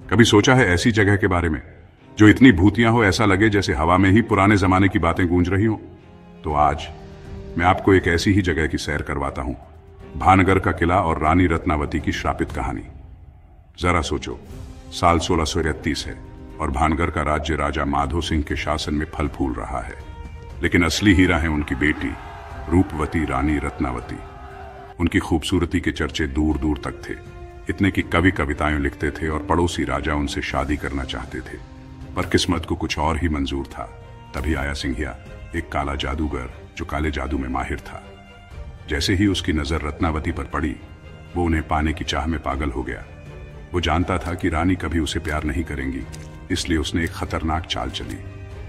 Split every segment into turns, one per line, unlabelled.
कभी सोचा है ऐसी जगह के बारे में जो इतनी भूतियां हो, ऐसा लगे जैसे हवा में ही पुराने जमाने की बातें गूंज रही हो? तो आज मैं आपको एक ऐसी ही जगह की सैर करवाता हूं, भानगर का किला और रानी रत्नावती की श्रापित कहानी। जरा सोचो, साल 1633 है और भानगर का राज्य राजा माधो सिंह के शासन में फल फूल रहा है। लेकिन असली हीरा है उनकी बेटी रूपवती रानी रत्नावती। उनकी खूबसूरती के चर्चे दूर दूर तक थे, इतने कि कवि कविताएं लिखते थे और पड़ोसी राजा उनसे शादी करना चाहते थे। पर किस्मत को कुछ और ही मंजूर था। तभी आया सिंहिया, एक काला जादूगर जो काले जादू में माहिर था। जैसे ही उसकी नजर रत्नावती पर पड़ी, वो उन्हें पाने की चाह में पागल हो गया। वो जानता था कि रानी कभी उसे प्यार नहीं करेंगी, इसलिए उसने एक खतरनाक चाल चली।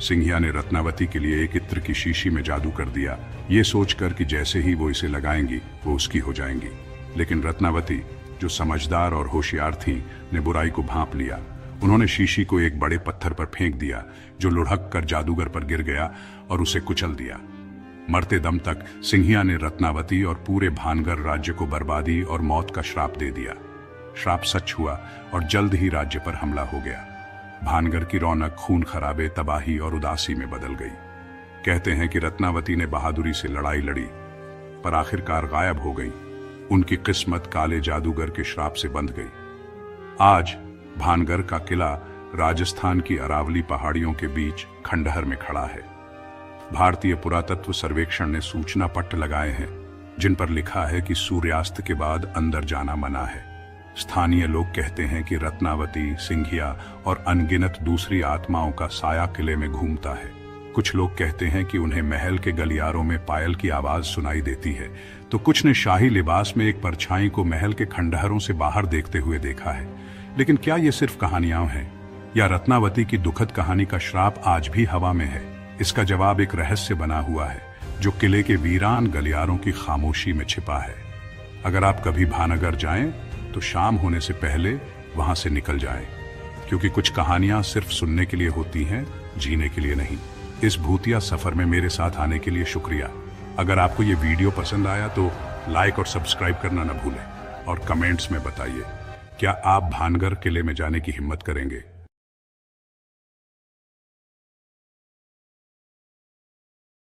सिंहिया ने रत्नावती के लिए एक इत्र की शीशी में जादू कर दिया, ये सोचकर कि जैसे ही वो इसे लगाएंगी वो उसकी हो जाएंगी। लेकिन रत्नावती, जो समझदार और होशियार थी, ने बुराई को भांप लिया। उन्होंने शीशी को एक बड़े पत्थर पर फेंक दिया, जो लुढ़क कर जादूगर पर गिर गया और उसे कुचल दिया। मरते दम तक सिंहिया ने रत्नावती और पूरे भानगर राज्य को बर्बादी और मौत का श्राप दे दिया। श्राप सच हुआ और जल्द ही राज्य पर हमला हो गया। भानगर की रौनक खून खराबे, तबाही और उदासी में बदल गई। कहते हैं कि रत्नावती ने बहादुरी से लड़ाई लड़ी, पर आखिरकार गायब हो गई। उनकी किस्मत काले जादूगर के श्राप से बंध गई। आज भानगर का किला राजस्थान की अरावली पहाड़ियों के बीच खंडहर में खड़ा है। भारतीय पुरातत्व सर्वेक्षण ने सूचना पट्ट लगाए हैं, जिन पर लिखा है कि सूर्यास्त के बाद अंदर जाना मना है। स्थानीय लोग कहते हैं कि रत्नावती, सिंहिया और अनगिनत दूसरी आत्माओं का साया किले में घूमता है। कुछ लोग कहते हैं कि उन्हें महल के गलियारों में पायल की आवाज सुनाई देती है, तो कुछ ने शाही लिबास में एक परछाई को महल के खंडहरों से बाहर देखते हुए देखा है। लेकिन क्या ये सिर्फ कहानियां हैं, या रत्नावती की दुखद कहानी का श्राप आज भी हवा में है? इसका जवाब एक रहस्य बना हुआ है, जो किले के वीरान गलियारों की खामोशी में छिपा है। अगर आप कभी भानगर जाएं, तो शाम होने से पहले वहां से निकल जाएं, क्योंकि कुछ कहानियां सिर्फ सुनने के लिए होती हैं, जीने के लिए नहीं। इस भूतिया सफर में मेरे साथ आने के लिए शुक्रिया। अगर आपको ये वीडियो पसंद आया तो लाइक और सब्सक्राइब करना न भूलें, और कमेंट्स में बताइए, क्या आप भानगर किले में जाने की हिम्मत करेंगे?